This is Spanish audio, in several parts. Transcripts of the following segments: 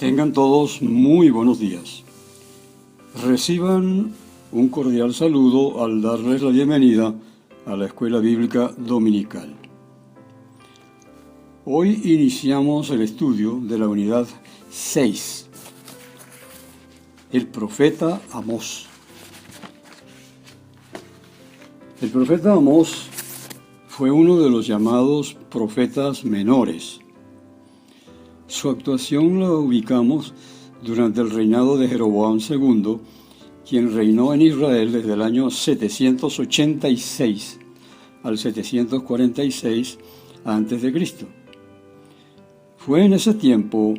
Tengan todos muy buenos días. Reciban un cordial saludo al darles la bienvenida a la Escuela Bíblica Dominical. Hoy iniciamos el estudio de la unidad 6, el profeta Amós. El profeta Amós fue uno de los llamados profetas menores. Su actuación la ubicamos durante el reinado de Jeroboam II, quien reinó en Israel desde el año 786 al 746 a.C. Fue en ese tiempo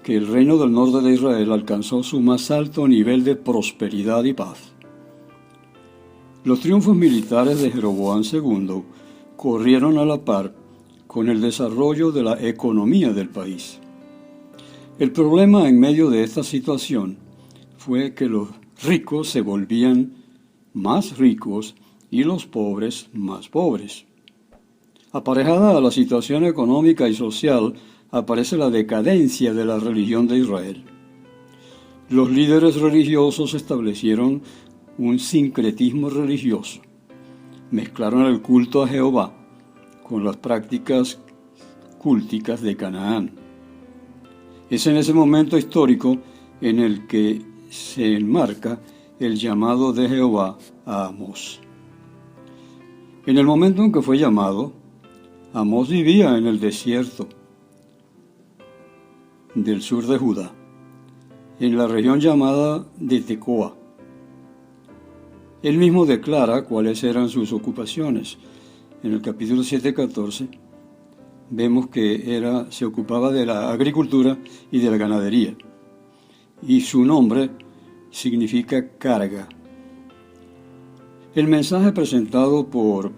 que el reino del norte de Israel alcanzó su más alto nivel de prosperidad y paz. Los triunfos militares de Jeroboam II corrieron a la par con el desarrollo de la economía del país. El problema en medio de esta situación fue que los ricos se volvían más ricos y los pobres más pobres. Aparejada a la situación económica y social, aparece la decadencia de la religión de Israel. Los líderes religiosos establecieron un sincretismo religioso. Mezclaron el culto a Jehová con las prácticas cúlticas de Canaán. Es en ese momento histórico en el que se enmarca el llamado de Jehová a Amós. En el momento en que fue llamado, Amós vivía en el desierto del sur de Judá, en la región llamada de Tecoa. Él mismo declara cuáles eran sus ocupaciones. En el capítulo 7:14 vemos que se ocupaba de la agricultura y de la ganadería, y su nombre significa carga. El mensaje presentado por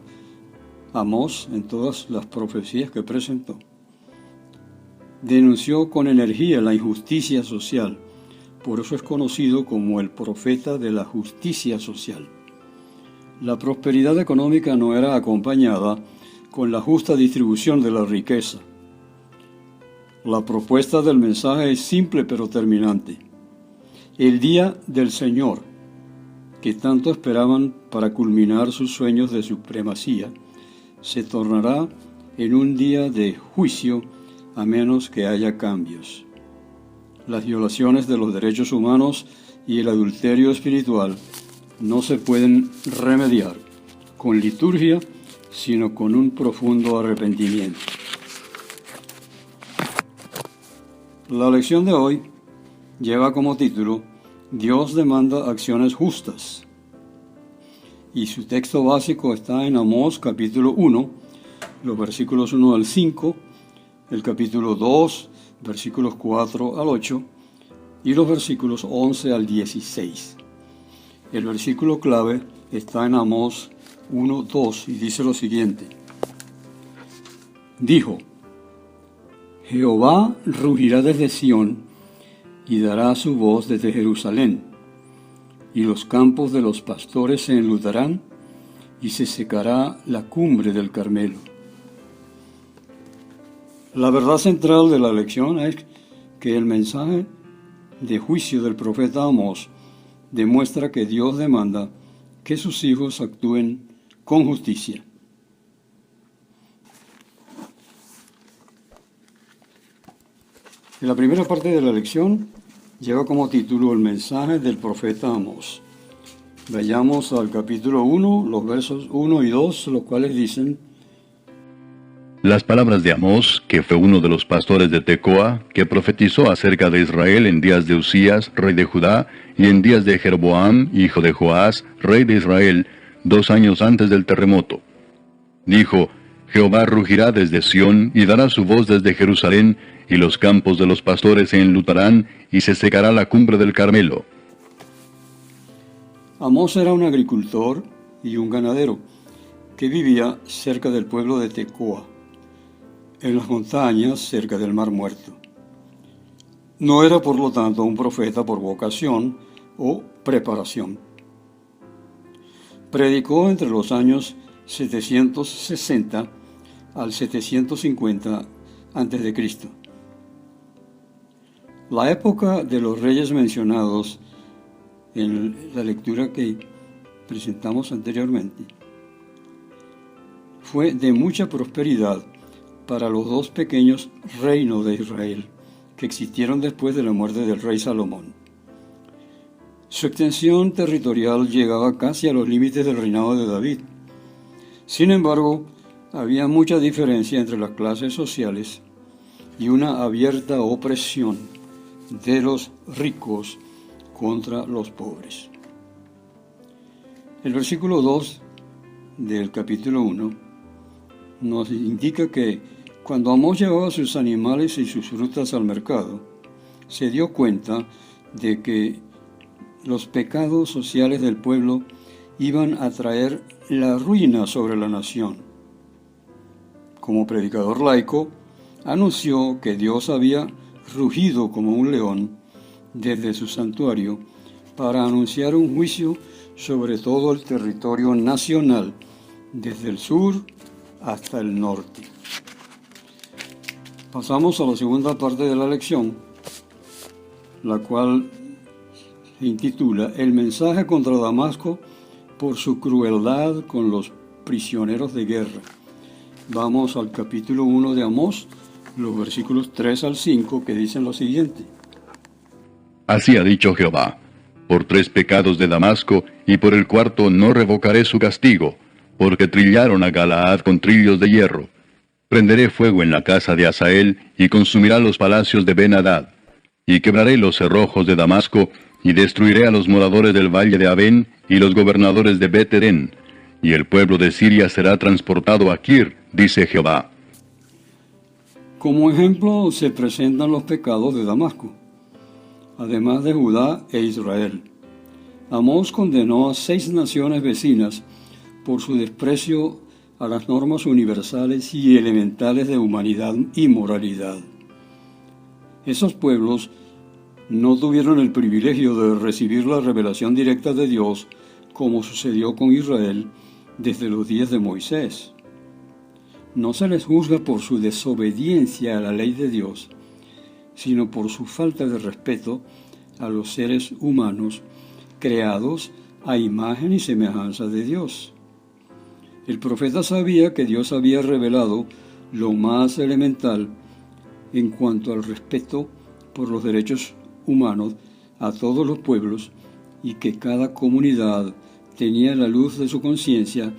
Amós en todas las profecías que presentó denunció con energía la injusticia social. Por eso es conocido como el profeta de la justicia social. La prosperidad económica no era acompañada con la justa distribución de la riqueza. La propuesta del mensaje es simple pero terminante. El día del Señor, que tanto esperaban para culminar sus sueños de supremacía, se tornará en un día de juicio a menos que haya cambios. Las violaciones de los derechos humanos y el adulterio espiritual no se pueden remediar con liturgia, sino con un profundo arrepentimiento. La lección de hoy lleva como título Dios demanda acciones justas. Y su texto básico está en Amós capítulo 1, los versículos 1 al 5, el capítulo 2, versículos 4 al 8 y los versículos 11 al 16. El versículo clave está en Amós 1:2 y dice lo siguiente. Dijo: Jehová rugirá desde Sión y dará su voz desde Jerusalén, y los campos de los pastores se enlutarán y se secará la cumbre del Carmelo. La verdad central de la lección es que el mensaje de juicio del profeta Amós demuestra que Dios demanda que sus hijos actúen con justicia. La primera parte de la lección lleva como título el mensaje del profeta Amós. Vayamos al capítulo 1, los versos 1 y 2, los cuales dicen: Las palabras de Amós, que fue uno de los pastores de Tecoa, que profetizó acerca de Israel en días de Usías, rey de Judá, y en días de Jeroboam, hijo de Joás, rey de Israel, 2 años antes del terremoto. Dijo: Jehová rugirá desde Sión, y dará su voz desde Jerusalén, y los campos de los pastores se enlutarán, y se secará la cumbre del Carmelo. Amós era un agricultor y un ganadero que vivía cerca del pueblo de Tecoa, en las montañas cerca del Mar Muerto. No era, por lo tanto, un profeta por vocación o preparación. Predicó entre los años 760 al 750 a.C. La época de los reyes mencionados en la lectura que presentamos anteriormente fue de mucha prosperidad para los dos pequeños reinos de Israel que existieron después de la muerte del rey Salomón. Su extensión territorial llegaba casi a los límites del reinado de David. Sin embargo, había mucha diferencia entre las clases sociales y una abierta opresión de los ricos contra los pobres. El versículo 2 del capítulo 1 nos indica que cuando Amós llevaba sus animales y sus frutas al mercado, se dio cuenta de que los pecados sociales del pueblo iban a traer la ruina sobre la nación. Como predicador laico, anunció que Dios había rugido como un león desde su santuario para anunciar un juicio sobre todo el territorio nacional, desde el sur hasta el norte. Pasamos a la segunda parte de la lección, la cual se intitula El mensaje contra Damasco por su crueldad con los prisioneros de guerra. Vamos al capítulo 1 de Amós, los versículos 3 al 5, que dicen lo siguiente. Así ha dicho Jehová: por 3 pecados de Damasco, y por el cuarto no revocaré su castigo, porque trillaron a Galaad con trillos de hierro. Prenderé fuego en la casa de Hazael, y consumirá los palacios de Ben-Hadad. Y quebraré los cerrojos de Damasco, y destruiré a los moradores del valle de Abén, y los gobernadores de Bet-Edén. Y el pueblo de Siria será transportado a Kir, dice Jehová. Como ejemplo se presentan los pecados de Damasco, además de Judá e Israel. Amós condenó a 6 naciones vecinas por su desprecio a las normas universales y elementales de humanidad y moralidad. Esos pueblos no tuvieron el privilegio de recibir la revelación directa de Dios, como sucedió con Israel desde los días de Moisés. No se les juzga por su desobediencia a la ley de Dios, sino por su falta de respeto a los seres humanos creados a imagen y semejanza de Dios. El profeta sabía que Dios había revelado lo más elemental en cuanto al respeto por los derechos humanos a todos los pueblos y que cada comunidad tenía la luz de su conciencia,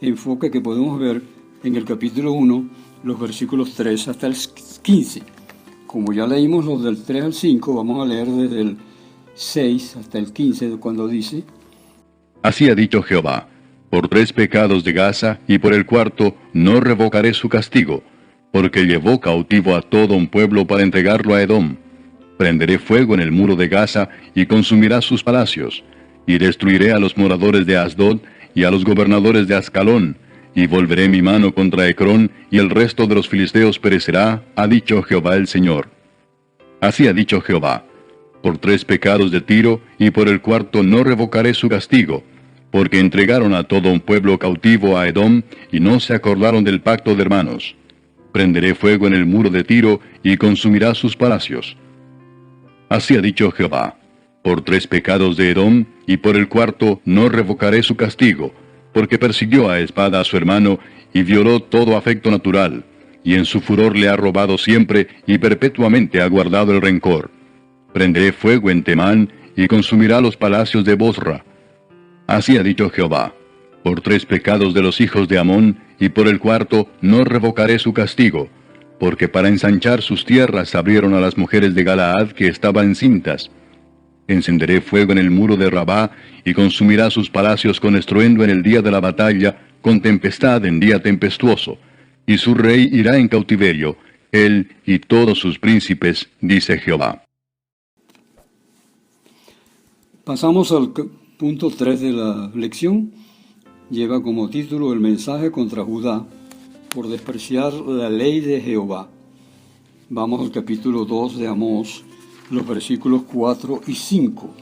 enfoque que podemos ver en el capítulo 1, los versículos 3 hasta el 15. Como ya leímos los del 3 al 5, vamos a leer desde el 6 hasta el 15, cuando dice: Así ha dicho Jehová: por 3 pecados de Gaza, y por el cuarto no revocaré su castigo, porque llevó cautivo a todo un pueblo para entregarlo a Edom. Prenderé fuego en el muro de Gaza, y consumirá sus palacios, y destruiré a los moradores de Asdod, y a los gobernadores de Ascalón, y volveré mi mano contra Ecrón, y el resto de los filisteos perecerá, ha dicho Jehová el Señor. Así ha dicho Jehová: por 3 pecados de Tiro, y por el cuarto no revocaré su castigo, porque entregaron a todo un pueblo cautivo a Edom, y no se acordaron del pacto de hermanos. Prenderé fuego en el muro de Tiro, y consumirá sus palacios. Así ha dicho Jehová: por 3 pecados de Edom, y por el cuarto no revocaré su castigo, porque persiguió a espada a su hermano, y violó todo afecto natural, y en su furor le ha robado siempre, y perpetuamente ha guardado el rencor. Prenderé fuego en Temán, y consumirá los palacios de Bosra. Así ha dicho Jehová: por 3 pecados de los hijos de Amón, y por el cuarto no revocaré su castigo, porque para ensanchar sus tierras abrieron a las mujeres de Galaad que estaban encintas. Encenderé fuego en el muro de Rabá, y consumirá sus palacios con estruendo en el día de la batalla, con tempestad en día tempestuoso, y su rey irá en cautiverio, él y todos sus príncipes, dice Jehová. Pasamos al punto 3 de la lección. Lleva como título el mensaje contra Judá por despreciar la ley de Jehová. Vamos al capítulo 2 de Amós, los versículos 4 y 5.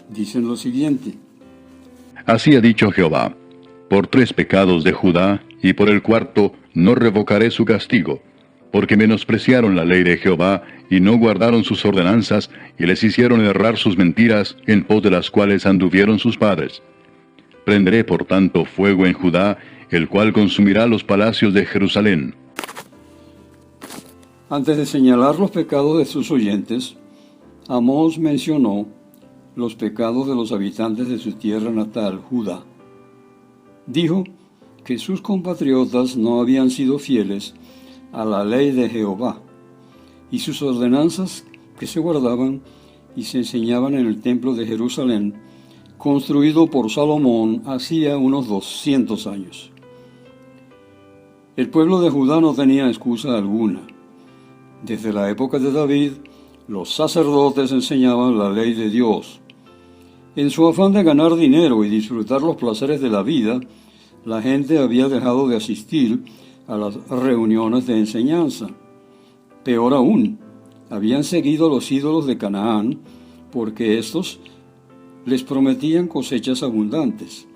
Dicen lo siguiente: Así ha dicho Jehová: por 3 pecados de Judá, y por el cuarto no revocaré su castigo, porque menospreciaron la ley de Jehová, y no guardaron sus ordenanzas, y les hicieron errar sus mentiras, en pos de las cuales anduvieron sus padres. Prenderé por tanto fuego en Judá, el cual consumirá los palacios de Jerusalén. Antes de señalar los pecados de sus oyentes, Amós mencionó los pecados de los habitantes de su tierra natal, Judá. Dijo que sus compatriotas no habían sido fieles a la ley de Jehová, y sus ordenanzas que se guardaban y se enseñaban en el templo de Jerusalén, construido por Salomón hacía unos 200 años. El pueblo de Judá no tenía excusa alguna. Desde la época de David, los sacerdotes enseñaban la ley de Dios. En su afán de ganar dinero y disfrutar los placeres de la vida, la gente había dejado de asistir a las reuniones de enseñanza. Peor aún, habían seguido los ídolos de Canaán, porque estos les prometían cosechas abundantes,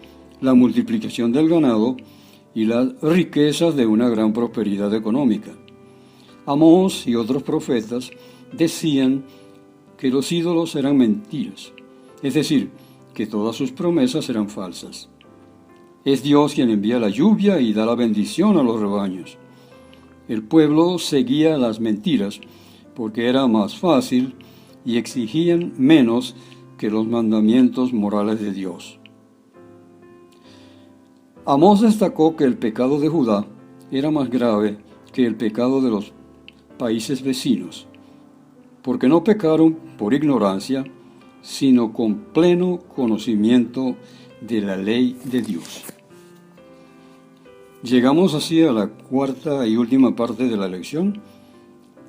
la multiplicación del ganado y las riquezas de una gran prosperidad económica. Amós y otros profetas decían que los ídolos eran mentiras, es decir, que todas sus promesas eran falsas. Es Dios quien envía la lluvia y da la bendición a los rebaños. El pueblo seguía las mentiras porque era más fácil y exigían menos que los mandamientos morales de Dios. Amós destacó que el pecado de Judá era más grave que el pecado de los países vecinos, porque no pecaron por ignorancia, sino con pleno conocimiento de la ley de Dios. Llegamos así a la cuarta y última parte de la lección,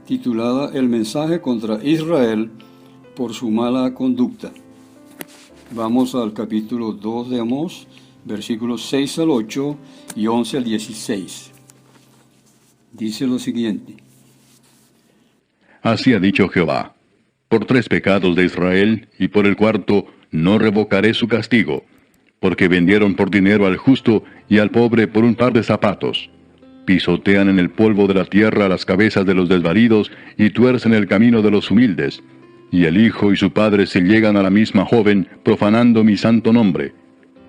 titulada El mensaje contra Israel por su mala conducta. Vamos al capítulo 2 de Amós, versículos 6 al 8 y 11 al 16. Dice lo siguiente: Así ha dicho Jehová: por 3 pecados de Israel, y por el cuarto no revocaré su castigo, porque vendieron por dinero al justo y al pobre por un par de zapatos. Pisotean en el polvo de la tierra las cabezas de los desvalidos, y tuercen el camino de los humildes. Y el hijo y su padre se llegan a la misma joven, profanando mi santo nombre.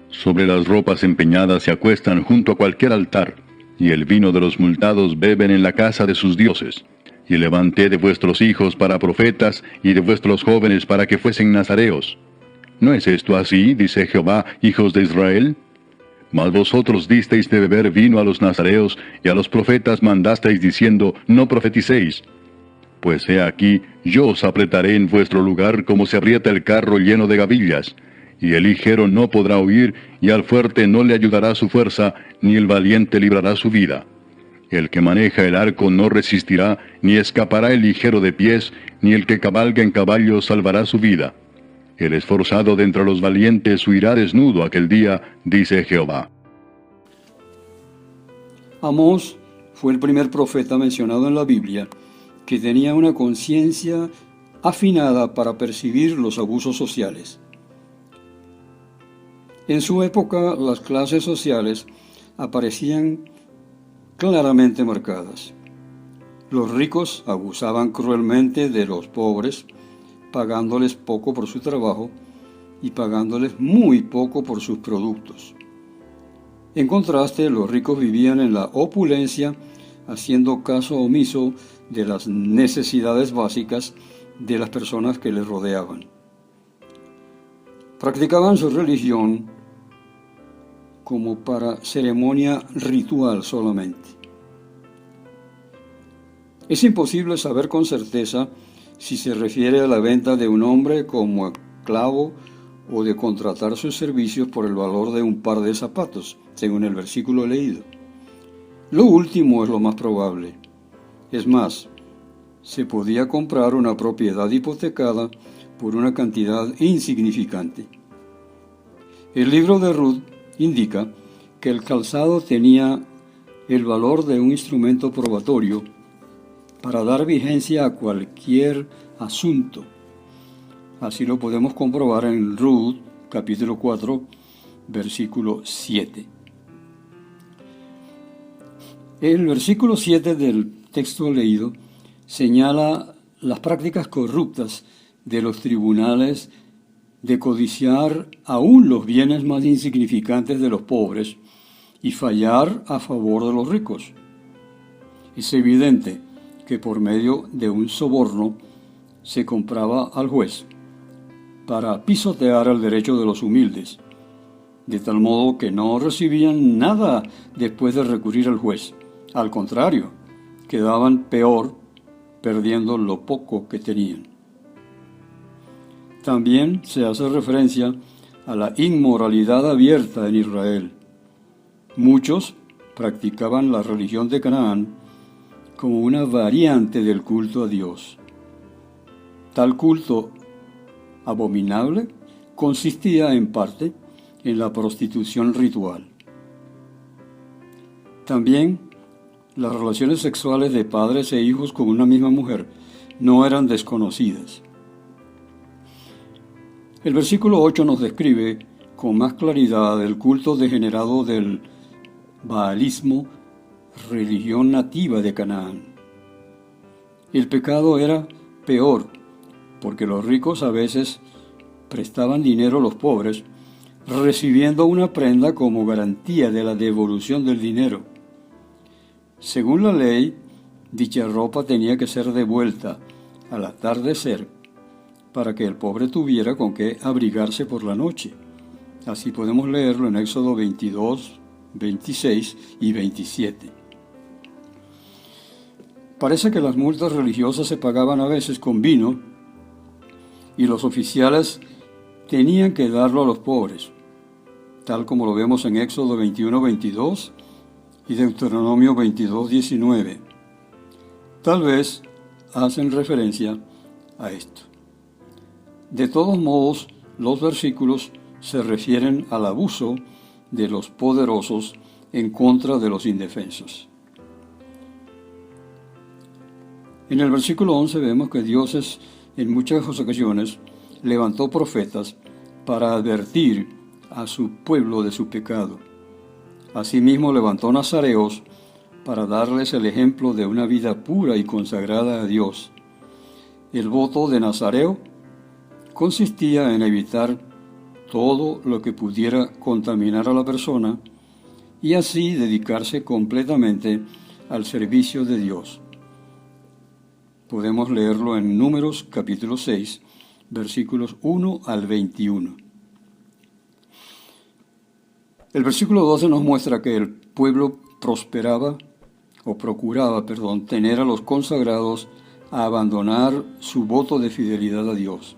Sobre las ropas empeñadas se acuestan junto a cualquier altar, y el vino de los multados beben en la casa de sus dioses. Y levanté de vuestros hijos para profetas, y de vuestros jóvenes para que fuesen nazareos. ¿No es esto así, dice Jehová, hijos de Israel? Mas vosotros disteis de beber vino a los nazareos, y a los profetas mandasteis diciendo, no profeticéis. Pues he aquí, yo os apretaré en vuestro lugar como se aprieta el carro lleno de gavillas, y el ligero no podrá huir, y al fuerte no le ayudará su fuerza, ni el valiente librará su vida. El que maneja el arco no resistirá, ni escapará el ligero de pies, ni el que cabalga en caballo salvará su vida. El esforzado de entre los valientes huirá desnudo aquel día, dice Jehová. Amós fue el primer profeta mencionado en la Biblia que tenía una conciencia afinada para percibir los abusos sociales. En su época, las clases sociales aparecían claramente marcadas. Los ricos abusaban cruelmente de los pobres, pagándoles poco por su trabajo y pagándoles muy poco por sus productos. En contraste, los ricos vivían en la opulencia, haciendo caso omiso de las necesidades básicas de las personas que les rodeaban. Practicaban su religión como para ceremonia ritual solamente. Es imposible saber con certeza si se refiere a la venta de un hombre como esclavo o de contratar sus servicios por el valor de un par de zapatos, según el versículo leído. Lo último es lo más probable. Es más, se podía comprar una propiedad hipotecada por una cantidad insignificante. El libro de Ruth indica que el calzado tenía el valor de un instrumento probatorio para dar vigencia a cualquier asunto. Así lo podemos comprobar en Ruth, capítulo 4, versículo 7. El versículo 7 del texto leído señala las prácticas corruptas de los tribunales de codiciar aún los bienes más insignificantes de los pobres y fallar a favor de los ricos. Es evidente que por medio de un soborno se compraba al juez para pisotear el derecho de los humildes, de tal modo que no recibían nada después de recurrir al juez. Al contrario, quedaban peor, perdiendo lo poco que tenían. También se hace referencia a la inmoralidad abierta en Israel. Muchos practicaban la religión de Canaán como una variante del culto a Dios. Tal culto abominable consistía en parte en la prostitución ritual. También las relaciones sexuales de padres e hijos con una misma mujer no eran desconocidas. El versículo 8 nos describe con más claridad el culto degenerado del baalismo, religión nativa de Canaán. El pecado era peor, porque los ricos a veces prestaban dinero a los pobres, recibiendo una prenda como garantía de la devolución del dinero. Según la ley, dicha ropa tenía que ser devuelta al atardecer para que el pobre tuviera con qué abrigarse por la noche. Así podemos leerlo en Éxodo 22, 26 y 27. Parece que las multas religiosas se pagaban a veces con vino y los oficiales tenían que darlo a los pobres, tal como lo vemos en Éxodo 21, 22 y Deuteronomio 22, 19. Tal vez hacen referencia a esto. De todos modos, los versículos se refieren al abuso de los poderosos en contra de los indefensos. En el versículo 11 vemos que Dios en muchas ocasiones levantó profetas para advertir a su pueblo de su pecado. Asimismo levantó nazareos para darles el ejemplo de una vida pura y consagrada a Dios. El voto de nazareo consistía en evitar todo lo que pudiera contaminar a la persona y así dedicarse completamente al servicio de Dios. Podemos leerlo en Números capítulo 6, versículos 1 al 21. El versículo 12 nos muestra que el pueblo procuraba tener a los consagrados a abandonar su voto de fidelidad a Dios,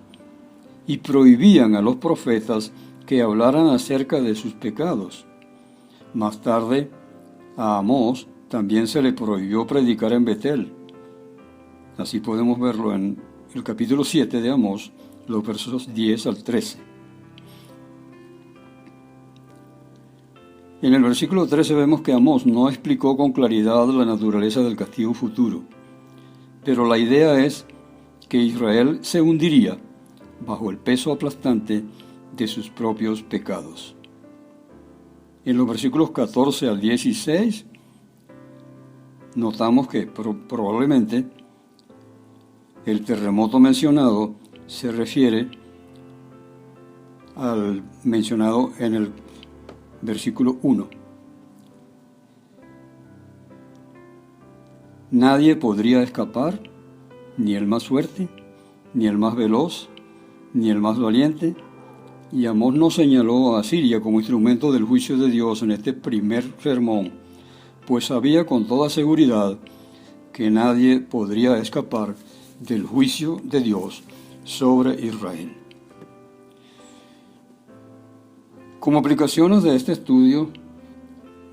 y prohibían a los profetas que hablaran acerca de sus pecados. Más tarde, a Amós también se le prohibió predicar en Betel. Así podemos verlo en el capítulo 7 de Amós, los versos 10 al 13. En el versículo 13 vemos que Amós no explicó con claridad la naturaleza del castigo futuro, pero la idea es que Israel se hundiría bajo el peso aplastante de sus propios pecados. En los versículos 14 al 16 notamos que probablemente el terremoto mencionado se refiere al mencionado en el versículo 1. Nadie podría escapar, ni el más fuerte, ni el más veloz, ni el más valiente, y Amós no señaló a Siria como instrumento del juicio de Dios en este primer sermón, pues sabía con toda seguridad que nadie podría escapar del juicio de Dios sobre Israel. Como aplicaciones de este estudio,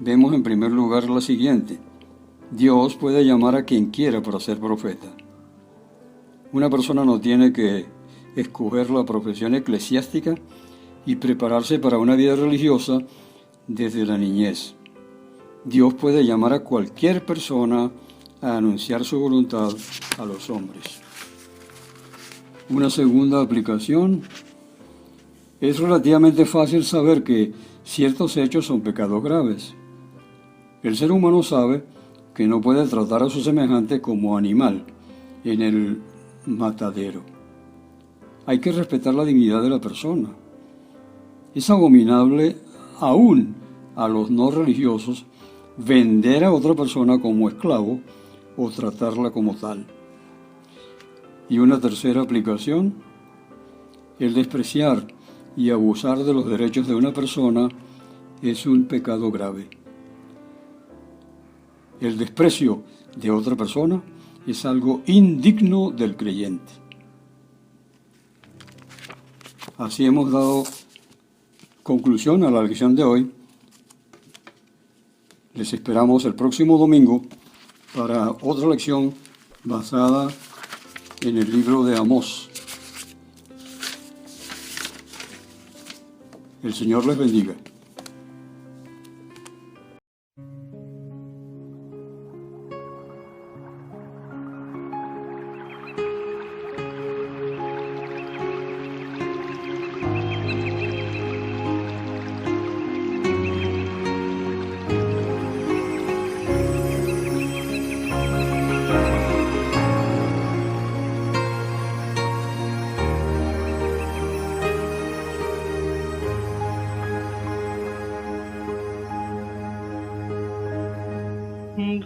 vemos en primer lugar la siguiente: Dios puede llamar a quien quiera para ser profeta. Una persona no tiene que escoger la profesión eclesiástica y prepararse para una vida religiosa desde la niñez. Dios puede llamar a cualquier persona a anunciar su voluntad a los hombres. Una segunda aplicación: es relativamente fácil saber que ciertos hechos son pecados graves. El ser humano sabe que no puede tratar a su semejante como animal en el matadero. Hay que respetar la dignidad de la persona. Es abominable aún a los no religiosos vender a otra persona como esclavo o tratarla como tal. Y una tercera aplicación, el despreciar y abusar de los derechos de una persona es un pecado grave. El desprecio de otra persona es algo indigno del creyente. Así hemos dado conclusión a la lección de hoy. Les esperamos el próximo domingo para otra lección basada en el libro de Amós. El Señor les bendiga.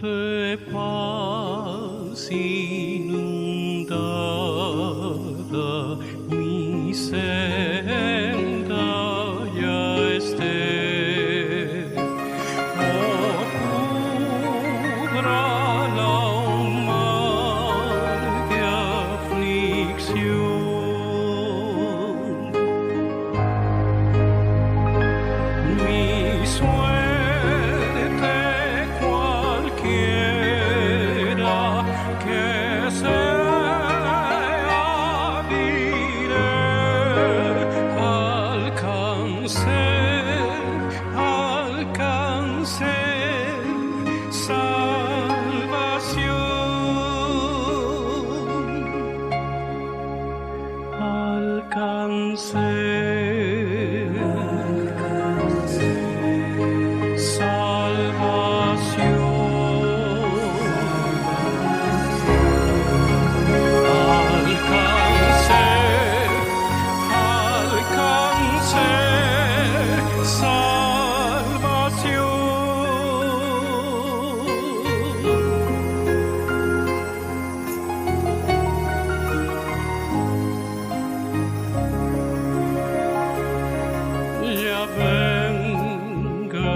De paz inundada mi senda ya esté. Oh, cubra la mar de aflicción. Mi suerte cualquiera que sea, diré, alcancé salvación. Alcancé ya venga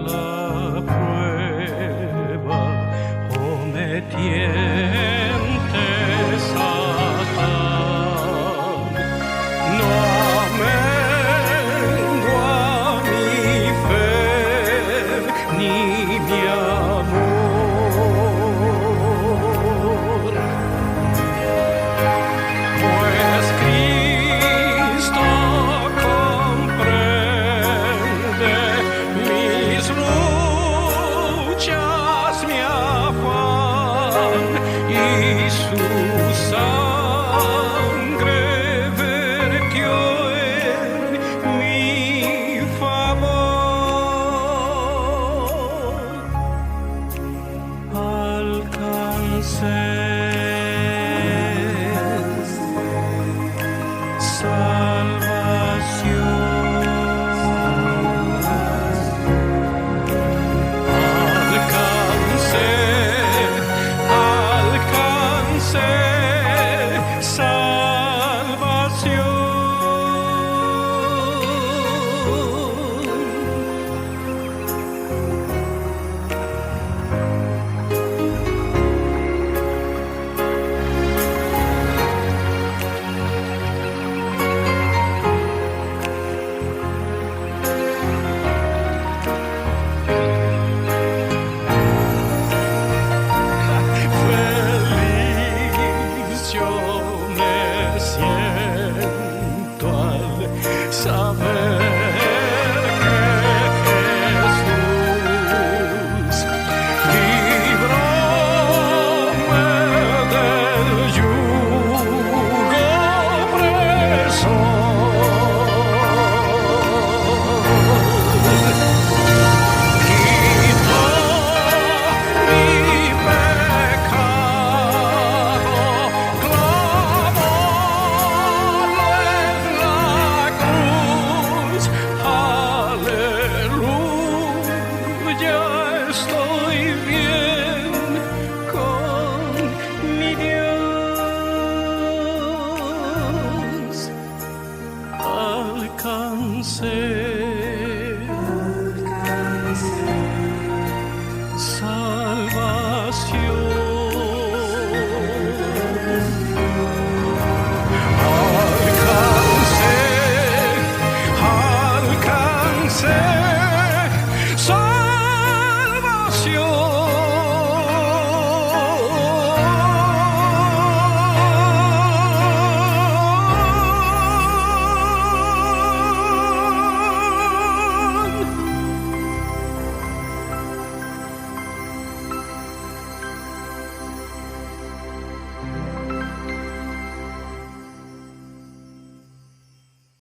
la prueba o me tiente Satán. No amengua mi fe ni mi amor, pues Cristo comprende mis luchas, mi afán, y su sangre vertió en mi favor. Alcancé